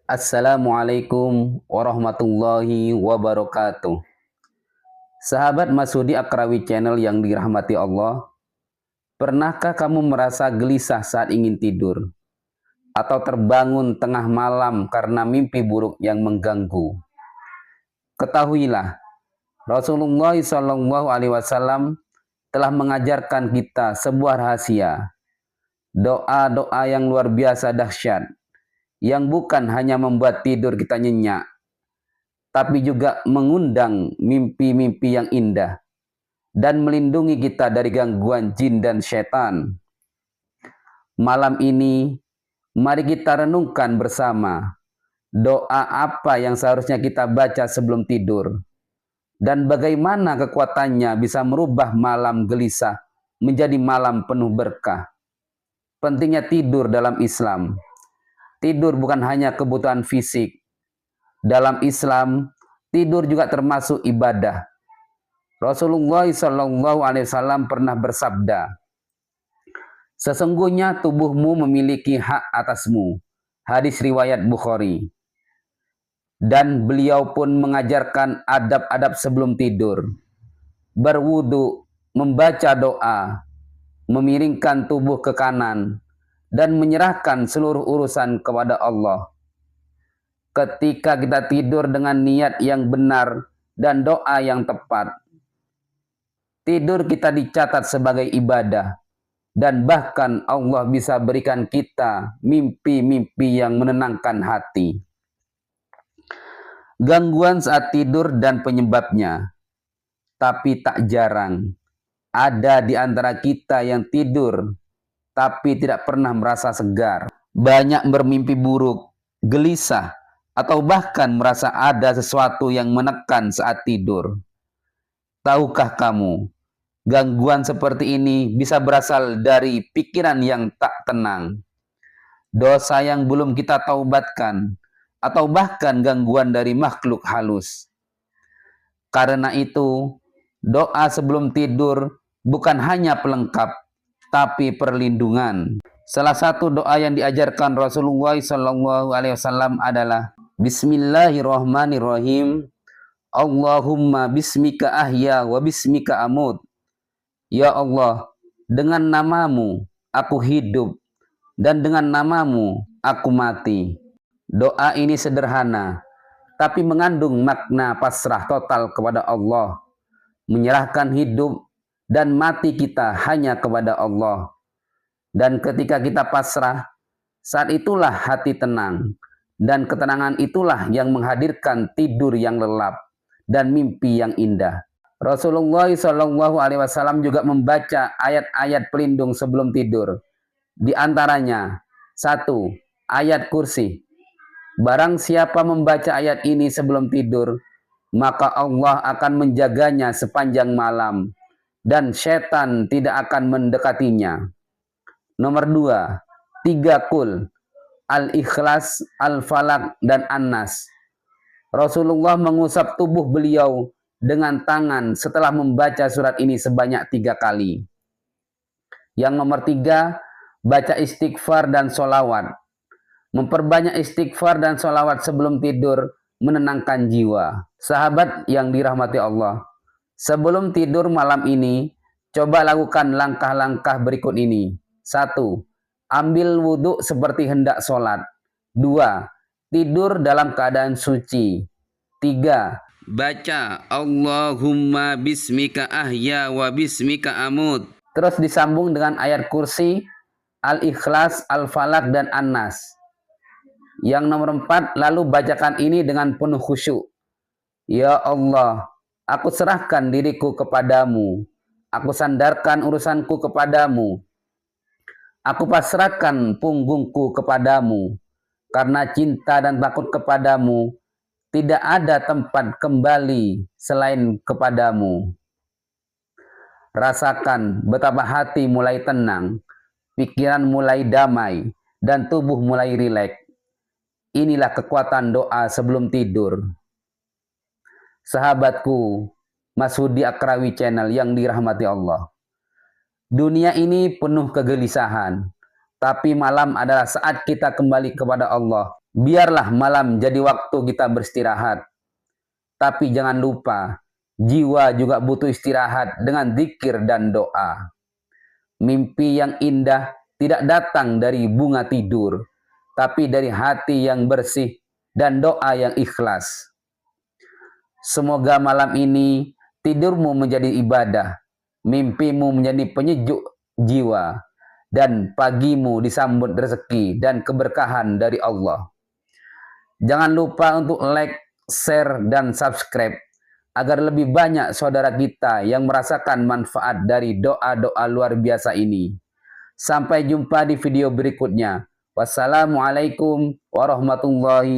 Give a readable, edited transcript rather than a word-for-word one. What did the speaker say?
Assalamualaikum warahmatullahi wabarakatuh. Sahabat Masudi Akrawi Channel yang dirahmati Allah, pernahkah kamu merasa gelisah saat ingin tidur? Atau terbangun tengah malam karena mimpi buruk yang mengganggu? Ketahuilah, Rasulullah SAW telah mengajarkan kita sebuah rahasia, doa-doa yang luar biasa dahsyat, yang bukan hanya membuat tidur kita nyenyak, tapi juga mengundang mimpi-mimpi yang indah dan melindungi kita dari gangguan jin dan setan. Malam ini, mari kita renungkan bersama doa apa yang seharusnya kita baca sebelum tidur, dan bagaimana kekuatannya bisa merubah malam gelisah menjadi malam penuh berkah. Pentingnya tidur dalam Islam. Tidur bukan hanya kebutuhan fisik. Dalam Islam, tidur juga termasuk ibadah. Rasulullah SAW pernah bersabda, sesungguhnya tubuhmu memiliki hak atasmu. Hadis riwayat Bukhari. Dan beliau pun mengajarkan adab-adab sebelum tidur. Berwudu, membaca doa, memiringkan tubuh ke kanan, dan menyerahkan seluruh urusan kepada Allah. Ketika kita tidur dengan niat yang benar dan doa yang tepat, tidur kita dicatat sebagai ibadah, dan bahkan Allah bisa berikan kita mimpi-mimpi yang menenangkan hati. Gangguan saat tidur dan penyebabnya. Tapi tak jarang ada di antara kita yang tidur tapi tidak pernah merasa segar. Banyak bermimpi buruk, gelisah, atau bahkan merasa ada sesuatu yang menekan saat tidur. Tahukah kamu, gangguan seperti ini bisa berasal dari pikiran yang tak tenang, dosa yang belum kita taubatkan, atau bahkan gangguan dari makhluk halus. Karena itu, doa sebelum tidur bukan hanya pelengkap, tapi perlindungan. Salah satu doa yang diajarkan Rasulullah SAW adalah Bismillahirrahmanirrahim. Allahumma bismika ahya wa bismika amut. Ya Allah, dengan namamu aku hidup dan dengan namamu aku mati. Doa ini sederhana, tapi mengandung makna pasrah total kepada Allah. Menyerahkan hidup dan mati kita hanya kepada Allah. Dan ketika kita pasrah, saat itulah hati tenang. Dan ketenangan itulah yang menghadirkan tidur yang lelap dan mimpi yang indah. Rasulullah SAW juga membaca ayat-ayat pelindung sebelum tidur. Di antaranya, 1. Ayat kursi. Barang siapa membaca ayat ini sebelum tidur, maka Allah akan menjaganya sepanjang malam, dan setan tidak akan mendekatinya. Nomor 2, 3 kul, Al-Ikhlas, Al-Falaq, dan An-Nas. Rasulullah mengusap tubuh beliau dengan tangan setelah membaca surat ini sebanyak 3 kali. Yang nomor 3, baca istighfar dan sholawat. Memperbanyak istighfar dan sholawat sebelum tidur menenangkan jiwa. Sahabat yang dirahmati Allah, sebelum tidur malam ini, coba lakukan langkah-langkah berikut ini. 1. Ambil wudhu seperti hendak sholat. 2. Tidur dalam keadaan suci. 3. Baca Allahumma bismika ahya wa bismika amut. Terus disambung dengan ayat kursi, Al-Ikhlas, Al-Falaq, dan An-Nas. Yang nomor 4, lalu bacakan ini dengan penuh khusyuk. Ya Allah, aku serahkan diriku kepadamu. Aku sandarkan urusanku kepadamu. Aku pasrahkan punggungku kepadamu. Karena cinta dan takut kepadamu, tidak ada tempat kembali selain kepadamu. Rasakan betapa hati mulai tenang, pikiran mulai damai, dan tubuh mulai rileks. Inilah kekuatan doa sebelum tidur. Sahabatku, Masudi Akrawi Channel yang dirahmati Allah. Dunia ini penuh kegelisahan, tapi malam adalah saat kita kembali kepada Allah Biarlah malam jadi waktu kita beristirahat. Tapi jangan lupa, jiwa juga butuh istirahat dengan zikir dan doa. Mimpi yang indah tidak datang dari bunga tidur, tapi dari hati yang bersih dan doa yang ikhlas. Semoga malam ini tidurmu menjadi ibadah, mimpimu menjadi penyejuk jiwa, dan pagimu disambut rezeki dan keberkahan dari Allah. Jangan lupa untuk like, share, dan subscribe agar lebih banyak saudara kita yang merasakan manfaat dari doa-doa luar biasa ini. Sampai jumpa di video berikutnya. Wassalamualaikum warahmatullahi wabarakatuh.